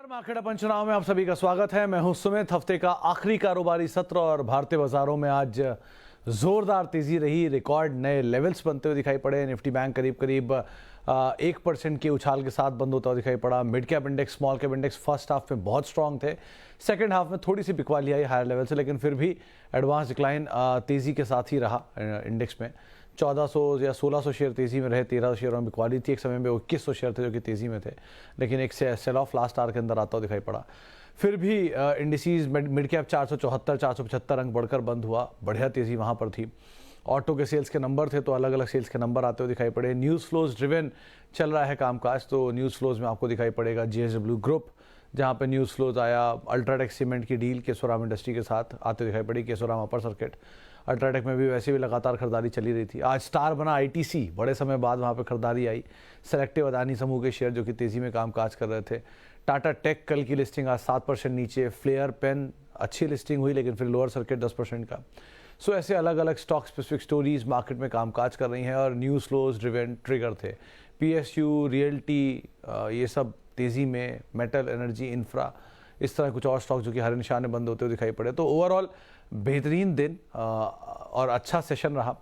Market अपन चुनाव में आप सभी का स्वागत है। मैं हूं सुमित। हफ्ते का आखिरी कारोबारी सत्र और भारतीय बाजारों में आज जोरदार तेजी रही। रिकॉर्ड नए लेवल्स बनते हुए दिखाई पड़े। निफ्टी बैंक करीब 1% के उछाल के साथ बंद होता हुआ दिखाई पड़ा। Mid cap index, small cap index first half में बहुत स्ट्रांग थे। सेकंड हाफ में थोड़ी सी बिकवाली आई हायर लेवल से, लेकिन फिर भी एडवांस डिक्लाइन तेजी के साथ ही रहा इंडेक्स में। 1400 या 1600 शेयर तेजी में रहे, 1300 शेयरों में बिकवाली थी। एक समय में 2100 शेयर थे जो कि तेजी में थे, लेकिन एक सेल ऑफ लास्ट आवर के अंदर आता हुआ दिखाई पड़ा। फिर भी इंडिसीज मिड कैप 474 475 अंक बढ़कर बंद हुआ। बढ़िया तेजी वहाँ पर थी। ऑटो के सेल्स के नंबर थे तो अलग अलग सेल्स के नंबर आते हुए दिखाई पड़े। न्यूज़ फ्लोज ड्रिवन चल रहा है कामकाज, तो न्यूज़ फ्लोज में आपको दिखाई पड़ेगा JSW ग्रुप, जहाँ पे न्यूज़ फ्लोज आया। अल्ट्राटेक सीमेंट की डील केशोराम इंडस्ट्री के साथ आते दिखाई पड़ी। केशोराम अपर सर्किट, अल्ट्राटेक में भी वैसे भी लगातार खरीदारी चली रही थी। आज स्टार बना ITC, बड़े समय बाद वहाँ पे खरीदारी आई। सेलेक्टिव अदानी समूह के शेयर जो कि तेज़ी में कामकाज कर रहे थे। टाटा टेक कल की लिस्टिंग आज 7% नीचे। फ्लेयर पेन अच्छी लिस्टिंग हुई, लेकिन फिर लोअर सर्किट 10% का। सो ऐसे अलग अलग स्टॉक स्पेसिफिक स्टोरीज मार्केट में कामकाज कर रही हैं और न्यूज़ फ्लोज ड्रिवन ट्रिगर थे। PSU, रियल्टी, ये सब तेज़ी में। मेटल, एनर्जी, इंफ्रा, इस तरह कुछ और स्टॉक जो कि हरे निशान में बंद होते हुए दिखाई पड़े। तो ओवरऑल बेहतरीन दिन और अच्छा सेशन रहा।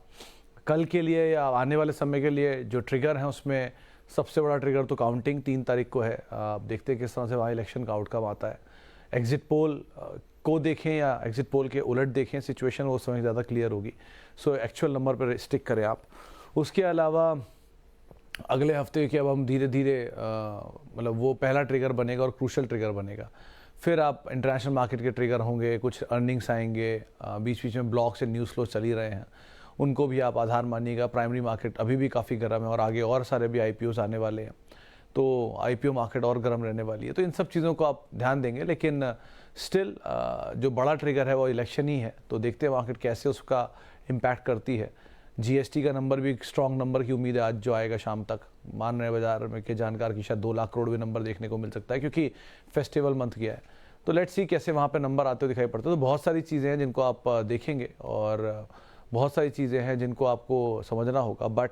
कल के लिए या आने वाले समय के लिए जो ट्रिगर हैं उसमें सबसे बड़ा ट्रिगर तो काउंटिंग 3 तारीख को है। आप देखते हैं किस तरह से वहाँ इलेक्शन का आउटकम आता है। एग्जिट पोल को देखें या एग्जिट पोल के उलट देखें, सिचुएशन वो समय ज़्यादा क्लियर होगी। सो एक्चुअल नंबर पर स्टिक करें आप। उसके अलावा अगले हफ्ते के अब हम धीरे धीरे मतलब वो पहला ट्रिगर बनेगा और क्रूशल ट्रिगर बनेगा। फिर आप इंटरनेशनल मार्केट के ट्रिगर होंगे, कुछ अर्निंग्स आएंगे, बीच बीच में ब्लॉक से न्यूज़ फ्लो चल ही रहे हैं, उनको भी आप आधार मानिएगा। प्राइमरी मार्केट अभी भी काफ़ी गर्म है और आगे और सारे भी IPOs आने वाले हैं, तो IPO मार्केट और गर्म रहने वाली है। तो इन सब चीज़ों को आप ध्यान देंगे, लेकिन स्टिल जो बड़ा ट्रिगर है वो इलेक्शन ही है। तो देखते हैं मार्केट कैसे उसका इम्पैक्ट करती है। GST का नंबर भी एक स्ट्रॉन्ग नंबर की उम्मीद है आज जो आएगा शाम तक। मान रहे बाजार में के जानकार की शायद 2 लाख करोड़ भी नंबर देखने को मिल सकता है, क्योंकि फेस्टिवल मंथ गया है। तो लेट्स सी कैसे वहाँ पे नंबर आते हुए दिखाई पड़ते हैं। तो बहुत सारी चीज़ें हैं जिनको आप देखेंगे और बहुत सारी चीज़ें हैं जिनको आपको समझना होगा। बट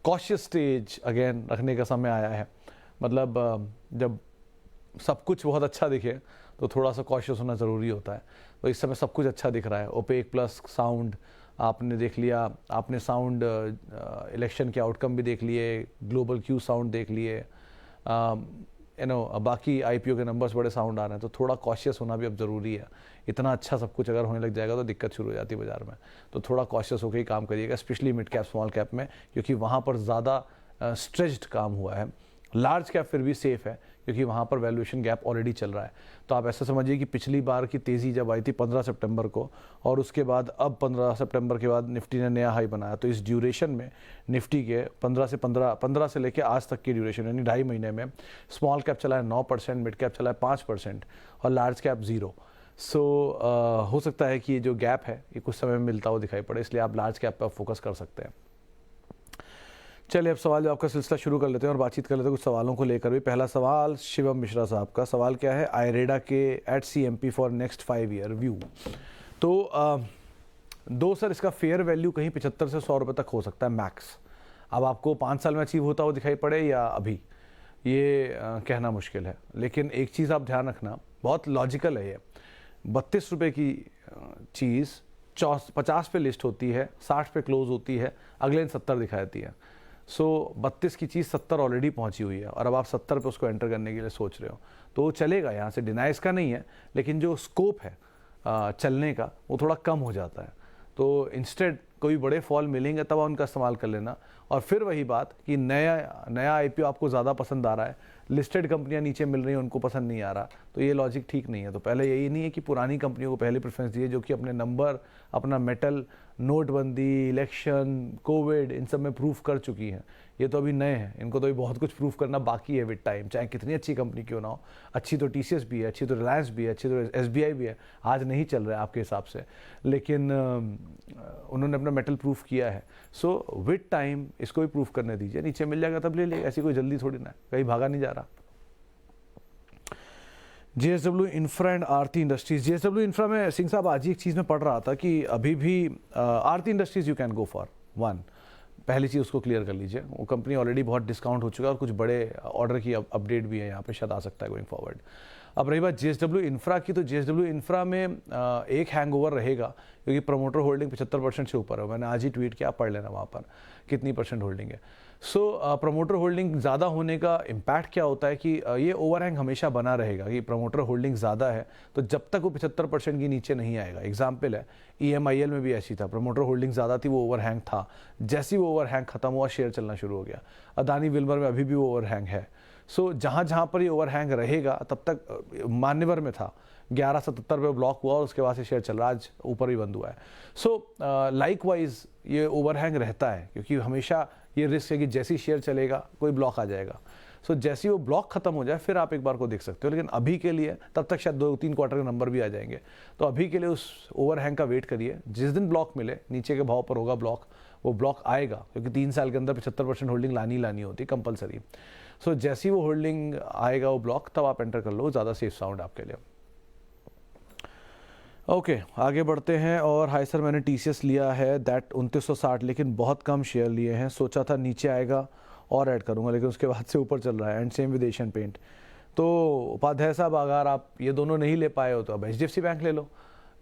कॉशियस स्टेज अगेन रखने का समय आया है। मतलब जब सब कुछ बहुत अच्छा दिखे तो थोड़ा सा कॉशियस होना ज़रूरी होता है। तो इस समय सब कुछ अच्छा दिख रहा है। ओपेक प्लस साउंड आपने देख लिया, आपने साउंड इलेक्शन के आउटकम भी देख लिए, ग्लोबल क्यू साउंड देख लिए, बाकी IPO के नंबर्स बड़े साउंड आ रहे हैं। तो थोड़ा कॉशियस होना भी अब ज़रूरी है। इतना अच्छा सब कुछ अगर होने लग जाएगा तो दिक्कत शुरू हो जाती है बाजार में। तो थोड़ा कॉशियस होकर ही काम करिएगा, specially mid cap small cap में, क्योंकि वहाँ पर ज़्यादा स्ट्रेच्ड काम हुआ है। लार्ज कैप फिर भी सेफ है, क्योंकि वहाँ पर वैल्यूएशन गैप ऑलरेडी चल रहा है। तो आप ऐसा समझिए कि पिछली बार की तेज़ी जब आई थी 15 सितंबर को, और उसके बाद अब 15 सितंबर के बाद निफ्टी ने नया हाई बनाया। तो इस ड्यूरेशन में निफ्टी के 15 से लेकर आज तक की ड्यूरेशन यानी 2.5 महीने में स्मॉल कैप चला है 9%, मिड कैप चला है 5% और लार्ज कैप 0। सो हो सकता है कि ये जो गैप है ये कुछ समय में मिलता हुआ दिखाई पड़े, इसलिए आप लार्ज कैप पर फोकस कर सकते हैं। चलिए अब सवाल जवाब का सिलसिला शुरू कर लेते हैं और बातचीत कर लेते हैं कुछ सवालों को लेकर भी। पहला सवाल शिवम मिश्रा साहब का सवाल क्या है? आयरेडा के @CMP for next 5 year view. तो दो सर, इसका फेयर वैल्यू कहीं 75 से 100 रुपये तक हो सकता है मैक्स। अब आपको 5 साल में अचीव होता हुआ दिखाई पड़े या अभी, ये कहना मुश्किल है। लेकिन एक चीज़ आप ध्यान रखना, बहुत लॉजिकल है ये। 32 रुपये की चीज़ 50 पे लिस्ट होती है, 60 पे क्लोज होती है, अगले दिन 70 दिखा देती है। सो 32 की चीज़ 70 ऑलरेडी पहुंची हुई है और अब आप 70 पे उसको एंटर करने के लिए सोच रहे हो, तो वो चलेगा। यहाँ से डिनाई इसका नहीं है, लेकिन जो स्कोप है चलने का वो थोड़ा कम हो जाता है। तो इंस्टेड कोई बड़े फॉल मिलेंगे तब उनका इस्तेमाल कर लेना। और फिर वही बात कि नया IPO आपको ज़्यादा पसंद आ रहा है, लिस्टेड कंपनियां नीचे मिल रही हैं उनको पसंद नहीं आ रहा, तो ये लॉजिक ठीक नहीं है। तो पहले यही नहीं है कि पुरानी कंपनियों को पहले प्रेफरेंस दिए जो कि अपने नंबर, अपना मेटल, नोटबंदी, इलेक्शन, कोविड, इन सब में प्रूफ कर चुकी हैं। ये तो अभी नए हैं, इनको तो अभी बहुत कुछ प्रूफ करना बाकी है विद टाइम, चाहे कितनी अच्छी कंपनी क्यों ना हो। अच्छी तो TCS भी है, अच्छी तो रिलायंस भी है, अच्छी तो SBI भी है। आज नहीं चल रहा है आपके हिसाब से, लेकिन उन्होंने अपना मेटल प्रूफ किया है। सो विद टाइम इसको भी प्रूफ करने दीजिए, नीचे मिल जाएगा तब ले लीजिए, ऐसी कोई जल्दी थोड़ी ना है, कहीं भागा नहीं जा रहा। JSW infra and Aarti industries. JSW infra में सिंह साहब आज ही एक चीज़ में पढ़ रहा था कि अभी भी Aarti Industries you can go for 1, पहली चीज़ उसको क्लियर कर लीजिए। वो कंपनी ऑलरेडी बहुत डिस्काउंट हो चुका है और कुछ बड़े ऑर्डर की अपडेट भी है यहाँ पे, शायद आ सकता है गोइंग फॉरवर्ड। अब रही बात JSW इंफ्रा की, तो JSW इंफ्रा में एक हैंगओवर रहेगा क्योंकि प्रमोटर होल्डिंग 75% से ऊपर है। मैंने आज ही ट्वीट किया, आप पढ़ लेना वहाँ पर कितनी % होल्डिंग है। सो प्रमोटर होल्डिंग ज़्यादा होने का इम्पैक्ट क्या होता है कि ये ओवरहैंग हमेशा बना रहेगा कि प्रमोटर होल्डिंग ज़्यादा है तो जब तक वो 75% के नीचे नहीं आएगा। एग्जाम्पल है EMIL में भी ऐसी था, प्रमोटर होल्डिंग ज़्यादा थी, वो ओवरहैंग था। जैसे ही वो ओवरहैंग खत्म हुआ शेयर चलना शुरू हो गया। अदानी विल्मर में अभी भी वो ओवरहैंग है। सो जहाँ पर ये ओवरहैंग रहेगा तब तक मान्यवर में था 1177 पे ब्लॉक हुआ और उसके बाद से शेयर चल रहा, आज ऊपर ही बंद हुआ है। सो लाइकवाइज ये ओवरहैंग रहता है क्योंकि हमेशा ये रिस्क है कि जैसी शेयर चलेगा कोई ब्लॉक आ जाएगा। सो जैसे ही वो ब्लॉक खत्म हो जाए फिर आप एक बार को देख सकते हो, लेकिन अभी के लिए तब तक शायद 2-3 क्वार्टर के नंबर भी आ जाएंगे। तो अभी के लिए उस ओवरहैंग का वेट करिए। जिस दिन ब्लॉक मिले, नीचे के भाव पर होगा ब्लॉक, वो ब्लॉक आएगा क्योंकि 3 साल के अंदर 75% होल्डिंग लानी होती कंपलसरी। सो जैसी वो होल्डिंग आएगा वो ब्लॉक, तब आप एंटर कर लो, ज़्यादा सेफ साउंड आपके लिए। ओके, आगे बढ़ते हैं। और हाय सर, मैंने TCS लिया है दैट 2960, लेकिन बहुत कम शेयर लिए हैं, सोचा था नीचे आएगा और ऐड करूंगा, लेकिन उसके बाद से ऊपर चल रहा है। And same with Asian paint. तो उपाध्याय साहब, अगर आप ये दोनों नहीं ले पाए हो तो अब HDFC बैंक ले लो,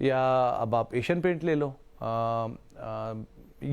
या अब आप एशियन पेंट ले लो,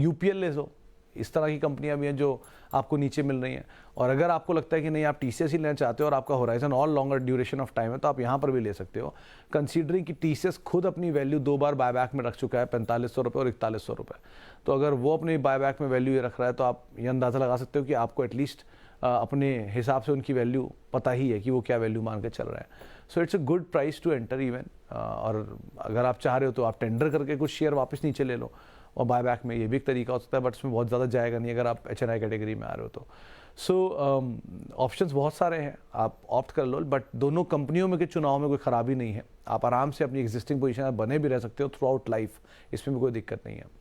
UPL ले लो। इस तरह की कंपनियां भी हैं जो आपको नीचे मिल रही हैं। और अगर आपको लगता है कि नहीं आप TCS ही लेना चाहते हो और आपका होराइजन और लॉन्गर ड्यूरेशन ऑफ टाइम है, तो आप यहाँ पर भी ले सकते हो, कंसीडरिंग कि TCS खुद अपनी वैल्यू 2 बार बायबैक में रख चुका है, 4500 रुपये और 4100 रुपये। तो अगर वो अपनी बायबैक में वैल्यू ये रख रहा है तो आप ये अंदाज़ा लगा सकते हो कि आपको एटलीस्ट अपने हिसाब से उनकी वैल्यू पता ही है कि वो क्या वैल्यू मान के चल रहे हैं। So it's a good price to enter even. और अगर आप चाह रहे हो तो आप टेंडर करके कुछ शेयर वापस नीचे ले लो और बायबैक में, ये भी एक तरीका हो सकता है, बट इसमें बहुत ज़्यादा जाएगा नहीं अगर आप HNI कैटेगरी में आ रहे हो तो। सो ऑप्शंस बहुत सारे हैं, आप ऑप्ट कर लो, बट दोनों कंपनियों में के चुनाव में कोई ख़राबी नहीं है। आप आराम से अपनी एग्जिस्टिंग पोजीशन में बने भी रह सकते हो थ्रू आउट लाइफ, इसमें भी कोई दिक्कत नहीं है।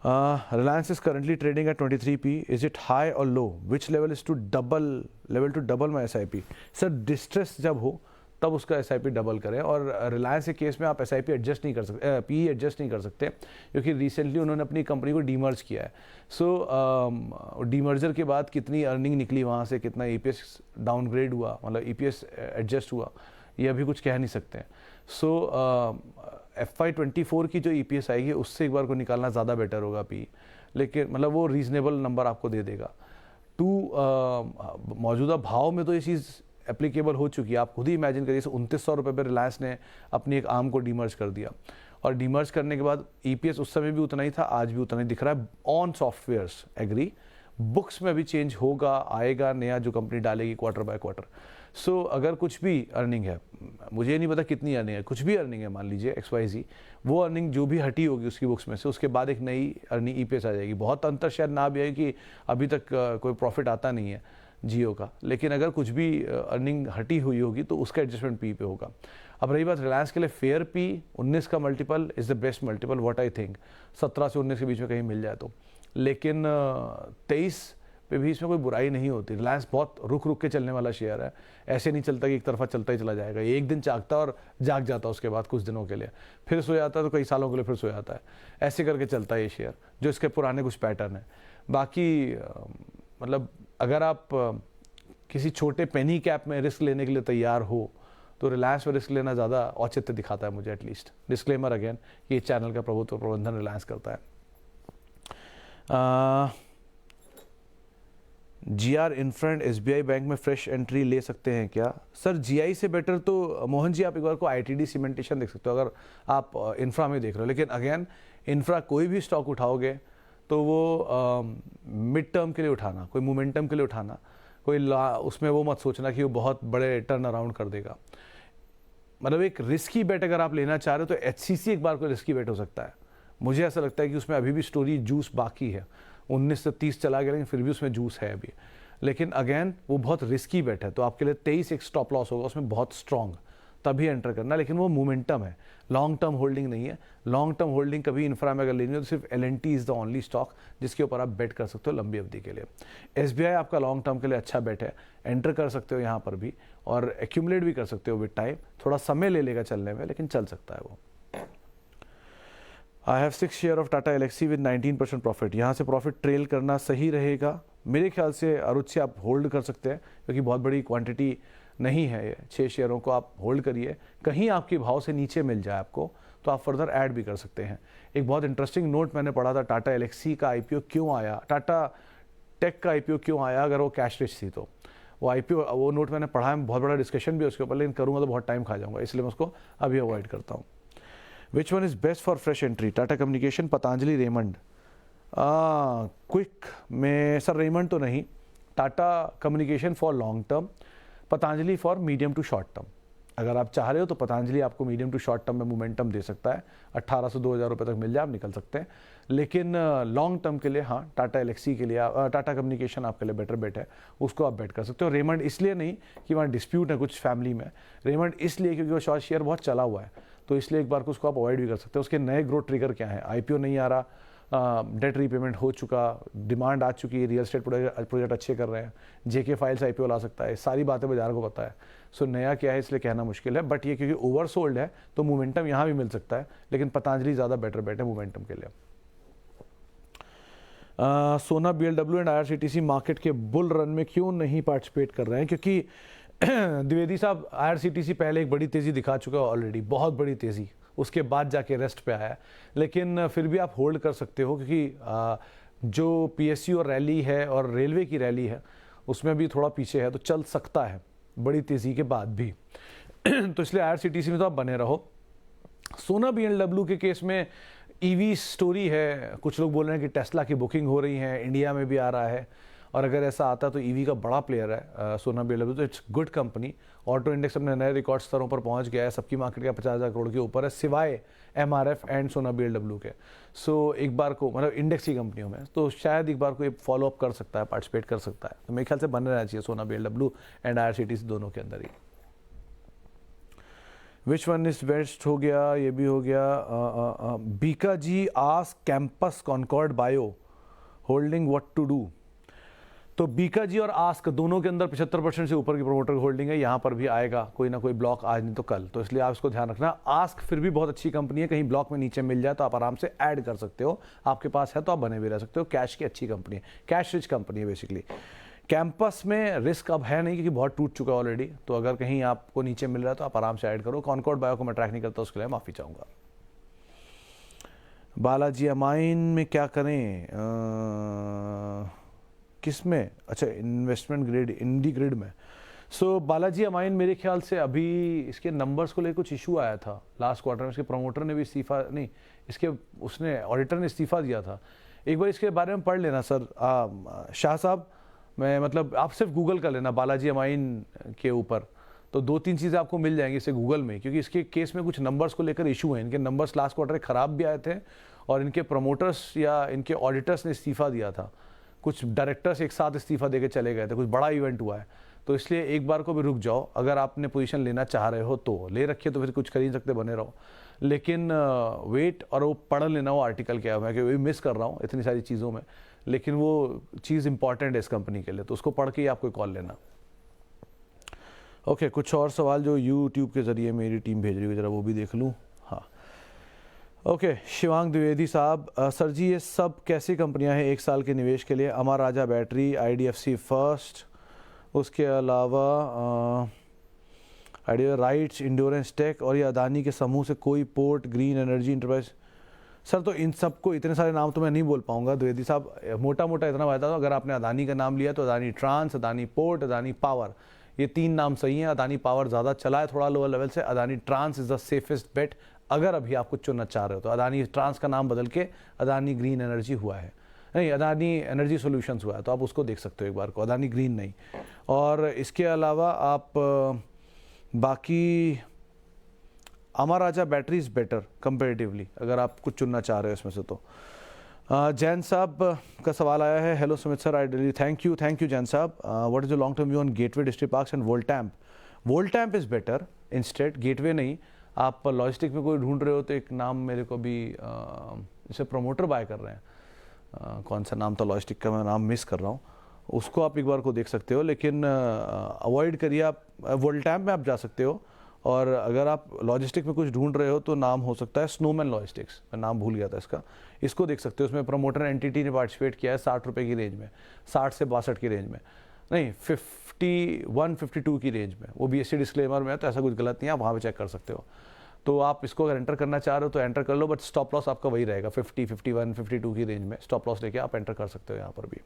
Reliance is currently trading at 23p. Is it high or low? Which level is to double my SIP? Sir distress जब हो तब उसका SIP डबल करें। और रिलायंस के केस में आप SIP एडजस्ट नहीं कर सकते, PE एडजस्ट नहीं कर सकते क्योंकि रिसेंटली उन्होंने अपनी कंपनी को डीमर्ज किया है। सो डीमर्जर के बाद कितनी अर्निंग निकली वहाँ से, कितना EPS डाउनग्रेड हुआ, मतलब EPS एडजस्ट हुआ, ये अभी कुछ कह नहीं सकते हैं। सो FY24 की जो EPS आएगी उससे एक बार को निकालना ज़्यादा बेटर होगा PE, लेकिन मतलब वो रीजनेबल नंबर आपको दे देगा। मौजूदा भाव में तो ये चीज़ एप्लीकेबल हो चुकी है। आप खुद ही इमेजिन करिए, 2900 रुपये पर रिलायंस ने अपनी एक आर्म को डीमर्ज कर दिया और डीमर्ज करने के बाद EPS उस समय भी उतना ही था, आज भी उतना ही दिख रहा है ऑन सॉफ्टवेयर्स, एग्री। बुक्स में अभी चेंज होगा, आएगा नया जो कंपनी डालेगी क्वार्टर बाय क्वार्टर। सो अगर कुछ भी अर्निंग है, मुझे नहीं पता कितनी अर्निंग है, कुछ भी अर्निंग है, मान लीजिए XYZ, वो अर्निंग जो भी हटी होगी उसकी बुक्स में से, उसके बाद एक नई अर्निंग EPS आ जाएगी। बहुत अंतर शायद ना भी है कि अभी तक कोई प्रॉफिट आता नहीं है जियो का, लेकिन अगर कुछ भी अर्निंग हटी हुई होगी तो उसका एडजस्टमेंट PE पे होगा। अब रही बात रिलायंस के लिए फेयर PE, 19 का multiple is the best multiple what I think, 17 से 19 के बीच में कहीं मिल जाए तो। लेकिन 23 पे भी इसमें कोई बुराई नहीं होती। रिलायंस बहुत रुक के चलने वाला शेयर है, ऐसे नहीं चलता कि एक तरफा चलता ही चला जाएगा। एक दिन जागता और जाग जाता, उसके बाद कुछ दिनों के लिए फिर सो जाता है, तो कई सालों के लिए फिर सो जाता है। ऐसे करके चलता है ये शेयर, जो इसके पुराने कुछ पैटर्न है। बाकी मतलब अगर आप किसी छोटे पेनी कैप में रिस्क लेने के लिए तैयार हो तो रिलायंस में रिस्क लेना ज़्यादा औचित्य दिखाता है मुझे एटलीस्ट। डिस्क्लेमर अगेन, ये चैनल का प्रभुत्व प्रबंधन रिलायंस करता है। GR इन्फ्रेंड SBI बैंक में फ्रेश एंट्री ले सकते हैं क्या? सर GI से बेटर तो मोहन जी आप एक बार को ITD सीमेंटेशन देख सकते हो अगर आप इंफ्रा में देख रहे हो। लेकिन अगेन इंफ्रा कोई भी स्टॉक उठाओगे तो वो मिड टर्म के लिए उठाना, कोई मोमेंटम के लिए उठाना, कोई उसमें वो मत सोचना कि वो बहुत बड़े टर्न अराउंड कर देगा। मतलब एक रिस्की बेट अगर आप लेना चाह रहे हो तो HCC एक बार को रिस्की बेट हो सकता है। मुझे ऐसा लगता है कि उसमें अभी भी स्टोरी जूस बाकी है। 19 से 30 चला गया लेकिन फिर भी उसमें जूस है अभी। लेकिन अगेन वो बहुत रिस्की बेट है, तो आपके लिए 23 एक स्टॉप लॉस होगा उसमें बहुत स्ट्रॉन्ग, तभी एंटर करना। लेकिन वो मोमेंटम है, लॉन्ग टर्म होल्डिंग नहीं है। लॉन्ग टर्म होल्डिंग कभी इंफ्रा में अगर लेनी हो तो सिर्फ L&T is the only stock जिसके ऊपर आप बेट कर सकते हो लंबी अवधि के लिए। SBI आपका लॉन्ग टर्म के लिए अच्छा बेट है, एंटर कर सकते हो यहाँ पर भी और एक्यूमुलेट भी कर सकते हो विद टाइम। थोड़ा समय ले लेगा चलने में लेकिन चल सकता है वो। I have 6 share of Tata Elxsi with 19% profit. यहाँ से प्रॉफिट ट्रेल करना सही रहेगा मेरे ख्याल से। अरुण से आप होल्ड कर सकते हैं क्योंकि बहुत बड़ी क्वांटिटी नहीं है ये। 6 शेयरों को आप होल्ड करिए, कहीं आपके भाव से नीचे मिल जाए आपको तो आप फर्दर ऐड भी कर सकते हैं। एक बहुत इंटरेस्टिंग नोट मैंने पढ़ा था, टाटा एलेक्सी का आईपीओ क्यों आया, टाटा टेक का आईपीओ क्यों आया अगर वो कैश रिच थी तो। वो आईपीओ, वो नोट मैंने पढ़ा है, बहुत बड़ा डिस्कशन भी है उसके ऊपर, लेकिन करूँगा तो बहुत टाइम खा जाऊँगा, इसलिए मैं उसको अभी अवॉइड करता हूँ। Which one is best for fresh entry, Tata communication, Patanjali, Raymond? Quick में सर रेमंड तो नहीं, Tata communication for long term, Patanjali for medium to short term. अगर आप चाह रहे हो तो पतंजलि आपको मीडियम टू शॉर्ट टर्म में मोमेंटम दे सकता है, 1800 से 2000 रुपये तक मिल जाए आप निकल सकते हैं। लेकिन लॉन्ग टर्म के लिए हाँ, टाटा एलेक्सी के लिए टाटा कम्युनिकेशन आपके लिए बेटर बेट है, उसको आप बेट कर सकते हो। रेमंड इसलिए नहीं कि वहाँ डिस्प्यूट है कुछ फैमिली में, रेमंड इसलिए क्योंकि वो शॉर्ट शेयर बहुत चला हुआ है, तो इसलिए एक बार को उसको आप अवॉइड भी कर सकते हो। उसके नए ग्रोथ ट्रिगर क्या है, आईपीओ नहीं आ रहा, डेट रीपेमेंट हो चुका, डिमांड आ चुकी है, रियल एस्टेट प्रोजेक्ट अच्छे कर रहे हैं, जेके फाइल्स आईपीओ ला सकता है, सारी बातें बाजार को पता है। सो नया क्या है इसलिए कहना मुश्किल है, बट ये क्योंकि ओवर सोल्ड है तो मोमेंटम यहाँ भी मिल सकता है, लेकिन पतंजलि ज़्यादा बेटर बेट है मोमेंटम के लिए। सोना, बीएलडब्ल्यू एंड आईआरसीटीसी मार्केट के बुल रन में क्यों नहीं पार्टिसिपेट कर रहे हैं? क्योंकि द्विवेदी साहब, आईआरसीटीसी पहले एक बड़ी तेज़ी दिखा चुका है ऑलरेडी, बहुत बड़ी तेज़ी, उसके बाद जाके रेस्ट पे आया है, लेकिन फिर भी आप होल्ड कर सकते हो क्योंकि जो पीएसयू और रैली है और रेलवे की रैली है उसमें भी थोड़ा पीछे है, तो चल सकता है बड़ी तेज़ी के बाद भी। तो इसलिए आईआरसीटीसी में तो आप बने रहो। सोना, बीएलडब्ल्यू के केस में ईवी स्टोरी है, कुछ लोग बोल रहे हैं कि टेस्ला की बुकिंग हो रही है, इंडिया में भी आ रहा है, और अगर ऐसा आता तो ईवी का बड़ा प्लेयर है सोना बीएलडब्ल्यू, तो it's good company. Auto index अपने नए रिकॉर्ड स्तरों पर पहुंच गया है, सबकी मार्केट का 50,000 करोड़ के ऊपर है, सिवाय एमआरएफ एंड सोना बीएलडब्ल्यू के। सो एक बार को मतलब इंडेक्स की कंपनियों में तो शायद एक बार को ये फॉलो अप कर सकता है, पार्टिसिपेट कर सकता है, तो मेरे ख्याल से बने रहना चाहिए सोना बीएलडब्ल्यू एंड आईआरसीटीसी दोनों के अंदर ही। विच वन इज बेस्ट हो गया, ये भी हो गया। Bikaji ask Campus Concord bio holding what to do. तो बीका जी और आस्क दोनों के अंदर 75% से ऊपर की प्रोमोटर होल्डिंग है, यहाँ पर भी आएगा कोई ना कोई ब्लॉक, आज नहीं तो कल, तो इसलिए आप इसको ध्यान रखना। आस्क फिर भी बहुत अच्छी कंपनी है, कहीं ब्लॉक में नीचे मिल जाए तो आप आराम से ऐड कर सकते हो, आपके पास है तो आप बने भी रह सकते हो। कैश की अच्छी कंपनी है, कैश रिच कंपनी है बेसिकली। कैंपस में रिस्क अब है नहीं क्योंकि बहुत टूट चुका है ऑलरेडी, तो अगर कहीं आपको नीचे मिल रहा है तो आप आराम से ऐड करो। कॉनकॉर्ड बायो को मैं ट्रैक नहीं करता, उसके लिए माफ़ी चाहूँगा। बालाजी अमाइन में क्या करें, किस में? अच्छा, इन्वेस्टमेंट ग्रेड, इंडी ग्रिड में। सो बालाजी अमाइन मेरे ख्याल से अभी इसके नंबर्स को लेकर कुछ इशू आया था लास्ट क्वार्टर में, इसके प्रमोटर ने भी इस्तीफा, नहीं इसके उसने ऑडिटर ने इस्तीफा दिया था। एक बार इसके बारे में पढ़ लेना सर शाह साहब, मैं मतलब आप सिर्फ गूगल कर लेना बालाजी अमाइन के ऊपर, तो 2-3 चीज़ें आपको मिल जाएंगी इससे गूगल में, क्योंकि इसके केस में कुछ नंबर्स को लेकर इशू है। इनके नंबर्स लास्ट क्वार्टर ख़राब भी आए थे और इनके प्रमोटर्स या इनके ऑडिटर्स ने इस्तीफा दिया था, कुछ डायरेक्टर्स एक साथ इस्तीफा देके चले गए थे, कुछ बड़ा इवेंट हुआ है, तो इसलिए एक बार को भी रुक जाओ। अगर आपने पोजीशन लेना चाह रहे हो तो ले रखिए, तो फिर कुछ खरीद सकते बने रहो, लेकिन वेट और वो पढ़ लेना वो आर्टिकल क्या है, मैं वही मिस कर रहा हूँ इतनी सारी चीज़ों में, लेकिन वो चीज़ इंपॉर्टेंट है इस कंपनी के लिए, तो उसको पढ़ के ही आपको कॉल लेना। ओके, कुछ और सवाल जो यूट्यूब के ज़रिए मेरी टीम भेज रही है, ज़रा वो भी देख लूँ। हाँ, ओके, शिवांग द्विवेदी साहब, सर जी ये सब कैसी कंपनियां हैं 1 साल के निवेश के लिए? अमर राजा बैटरी, आईडीएफसी फर्स्ट, उसके अलावा आइडिया राइट्स, इंडोरेंस टेक, और ये अदानी के समूह से कोई port, green energy enterprise. Sir तो इन सबको इतने सारे नाम तो मैं नहीं बोल पाऊंगा द्विवेदी साहब, मोटा मोटा इतना बता दो, अगर आपने अदानी का नाम लिया तो Adani trans, Adani port, Adani power, ये 3 नाम सही हैं। अदानी पावर ज़्यादा चला है थोड़ा लोअर लेवल से, Adani Trans is the safest bet अगर अभी आप कुछ चुनना चाह रहे हो तो। अदानी ट्रांस का नाम बदल के अदानी ग्रीन एनर्जी हुआ है, नहीं अदानी एनर्जी सॉल्यूशंस हुआ है, तो आप उसको देख सकते हो एक बार को, अदानी ग्रीन नहीं। और इसके अलावा आप बाकी अमर राजा बैटरी इज़ बेटर कंपेरेटिवली अगर आप कुछ चुनना चाह रहे हो इसमें से तो। जैन साहब का सवाल आया है, hello Sumit sir, I really thank you Jain साहब, what is the long term view on Gateway Distriparks and Voltamp? Voltamp is better instead, Gateway नहीं। आप लॉजिस्टिक में कोई ढूंढ रहे हो तो एक नाम मेरे को भी इसे प्रमोटर बाय कर रहे हैं, कौन सा नाम था लॉजिस्टिक का, मैं नाम मिस कर रहा हूँ, उसको आप एक बार को देख सकते हो, लेकिन अवॉइड करिए आप। वोल्टैम्प में आप जा सकते हो और अगर आप लॉजिस्टिक में कुछ ढूंढ रहे हो तो नाम हो सकता है स्नोमैन लॉजिस्टिक्स, मैं नाम भूल गया था इसका, इसको देख सकते हो। उसमें प्रमोटर एंटिटी ने पार्टिसिपेट किया है 60 रुपये की रेंज में, 60 से 62 की रेंज में, नहीं 51-52 की रेंज में, वो BSE डिस्क्लेमर में है तो ऐसा कुछ गलत नहीं है, आप वहाँ पे चेक कर सकते हो। तो आप इसको अगर एंटर करना चाह रहे हो तो एंटर कर लो, बट स्टॉप लॉस आपका वही रहेगा 50, 51, 52 की रेंज में स्टॉप लॉस लेके आप एंटर कर सकते हो यहाँ पर भी।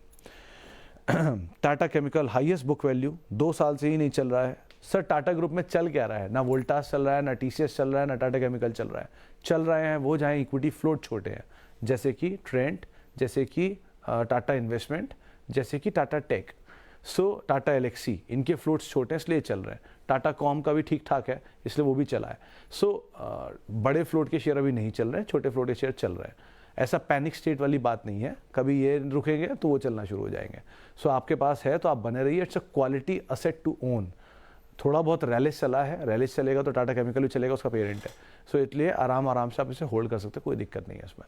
Tata chemical highest book value, 2 साल से ही नहीं चल रहा है। सर टाटा ग्रुप में चल क्या रहा है? ना वोल्टास चल रहा है, ना TCS चल रहा है, ना टाटा केमिकल चल रहा है। चल रहे हैं वो जहाँ इक्विटी फ्लोट छोटे हैं, जैसे कि ट्रेंड, जैसे कि टाटा इन्वेस्टमेंट, जैसे कि टाटा टेक, टाटा एलेक्सी, इनके फ्लोट्स छोटे हैं इसलिए चल रहे हैं। टाटा कॉम का भी ठीक ठाक है इसलिए वो भी चला है। बड़े फ्लोट के शेयर अभी नहीं चल रहे हैं, छोटे फ्लोट के शेयर चल रहे हैं। ऐसा पैनिक स्टेट वाली बात नहीं है, कभी ये रुकेंगे तो वो चलना शुरू हो जाएंगे। आपके पास है तो आप बने रहिए, it's a quality asset to own. थोड़ा बहुत रैलिस चला है, रैलिस चलेगा तो टाटा केमिकल भी चलेगा, उसका पेरेंट है। इसलिए आराम से आप इसे होल्ड कर सकते हैं, कोई दिक्कत नहीं है इसमें।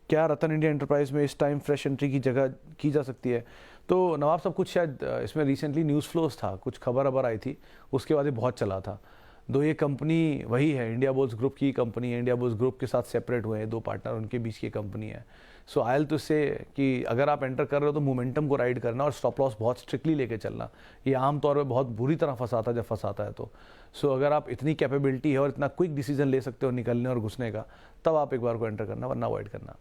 क्या रतन इंडिया एंटरप्राइज में इस टाइम फ्रेश एंट्री की जगह की जा सकती है? तो नवाब साहब कुछ शायद इसमें रिसेंटली न्यूज़ फ्लोज था, कुछ खबर आई थी, उसके बाद ये बहुत चला था। दो ये कंपनी वही है, इंडिया बुल्स ग्रुप की कंपनी है, इंडिया बुल्स ग्रुप के साथ सेपरेट हुए हैं 2 पार्टनर, उनके बीच की कंपनी है। आयल तो इससे कि अगर आप एंटर कर रहे हो तो मोमेंटम को राइड करना और स्टॉप लॉस बहुत स्ट्रिक्टली लेके चलना। ये आमतौर पर बहुत बुरी तरह फंसाता है जब फंसाता है तो। अगर आप इतनी कैपेबिलिटी है और इतना क्विक डिसीजन ले सकते हो निकलने और घुसने का, तब आप एक बार को एंटर करना, वरना अवॉइड करना।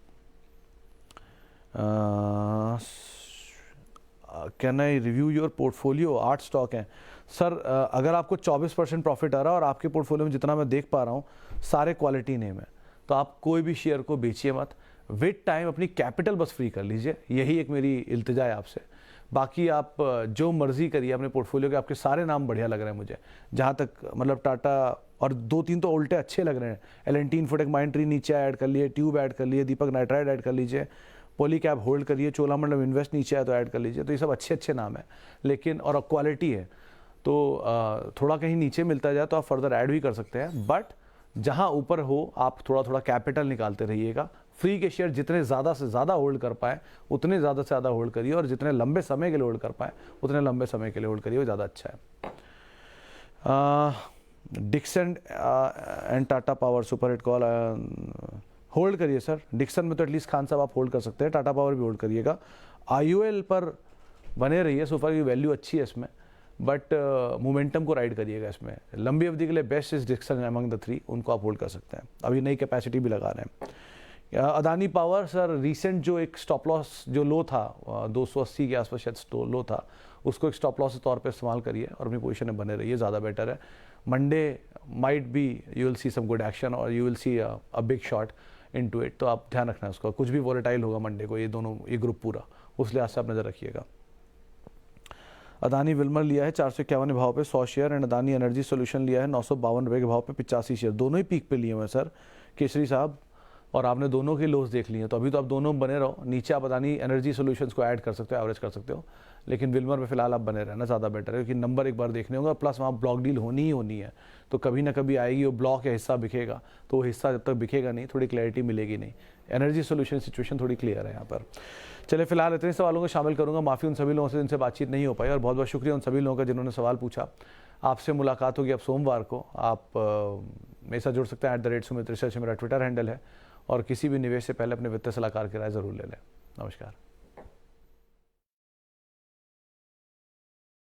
Can I review your portfolio? 8 stock हैं सर। अगर आपको 24% प्रॉफिट आ रहा है और आपके पोर्टफोलियो में जितना मैं देख पा रहा हूँ सारे क्वालिटी नेम है, तो आप कोई भी शेयर को बेचिए मत। विद टाइम अपनी कैपिटल बस फ्री कर लीजिए, यही एक मेरी इल्तिजा है आपसे। बाकी आप जो मर्जी करिए अपने पोर्टफोलियो के, आपके सारे नाम बढ़िया लग रहे हैं मुझे, जहाँ तक मतलब टाटा और 2-3 तो उल्टे अच्छे लग रहे हैं। L&T इन्फोटेक माइंडट्री नीचे ऐड कर लिए, ट्यूब ऐड कर लिए, दीपक नाइट्राइड ऐड कर लीजिए, पॉलीकैब होल्ड करिए, चोलामंडलम इन्वेस्ट नीचे है तो ऐड कर लीजिए। तो ये सब अच्छे नाम है, लेकिन और क्वालिटी है तो थोड़ा कहीं नीचे मिलता जाए तो आप फर्दर ऐड भी कर सकते हैं। बट जहां ऊपर हो आप थोड़ा कैपिटल निकालते रहिएगा। फ्री के शेयर जितने ज़्यादा से ज़्यादा होल्ड कर पाए उतने ज़्यादा से ज़्यादा होल्ड करिए, और जितने लंबे समय के लिए होल्ड कर पाए उतने लंबे समय के लिए होल्ड करिए, वो ज़्यादा अच्छा है। Dixon and Tata power super hit call hold करिए सर। डिक्सन में तो एटलीस्ट खान साहब आप होल्ड कर सकते हैं, टाटा पावर भी होल्ड करिएगा। IOL पर बने रहिए, सोफा की वैल्यू अच्छी है इसमें, बट मोमेंटम को राइड करिएगा इसमें। लंबी अवधि के लिए best is Dixon among the 3, उनको आप होल्ड कर सकते हैं। अभी नई कैपेसिटी भी लगा रहे हैं। अदानी पावर सर, रिसेंट जो एक स्टॉप लॉस जो लो था 280 के आसपास शायद लो था, उसको एक स्टॉप लॉस के तौर पे इस्तेमाल करिए और अपनी पोजीशन में बने रहिए, ज़्यादा बेटर है। Monday might be you will see some good action और you will see a big shot into it, तो आप ध्यान रखना उसका। कुछ भी वॉलेटाइल होगा मंडे को, ये ग्रुप पूरा, उस लिहाज से आप नज़र रखिएगा। अदानी विल्मर लिया है 451 भाव पे 100 share, and Adani energy solution लिया है 952 रुपये के भाव पे 85 शेयर। दोनों ही पीक पे लिए हुए हैं सर केसरी साहब, और आपने दोनों के लोस देख लिए हैं, तो अभी तो आप दोनों बने रहो। नीचे आप अदानी एनर्जी सॉल्यूशंस को ऐड कर सकते हो, एवरेज कर सकते हो, लेकिन विल्मर में फिलहाल आप बने रहना ज़्यादा बेटर है, क्योंकि नंबर एक बार देखने होगा, प्लस वहाँ ब्लॉक डील होनी ही होनी है, तो कभी ना कभी आएगी वो ब्लॉक या हिस्सा बिकेगा, तो वो हिस्सा जब तक बिकेगा नहीं थोड़ी क्लैरिटी मिलेगी नहीं। एनर्जी सोल्यूशन सिचुएशन थोड़ी क्लियर है यहाँ पर। चलिए फिलहाल इतने सवालों को शामिल करूँगा, माफ़ी उन सभी लोगों से जिनसे बातचीत नहीं हो पाई, और बहुत बहुत शुक्रिया उन सभी लोगों का जिन्होंने सवाल पूछा। आपसे मुलाकात होगी अब सोमवार को। आप मेरे साथ जुड़ सकते हैं @सुमित रिसर्च, मेरा ट्विटर हैंडल है, और किसी भी निवेश से पहले अपने वित्तीय सलाहकार की राय ज़रूर ले लें। नमस्कार।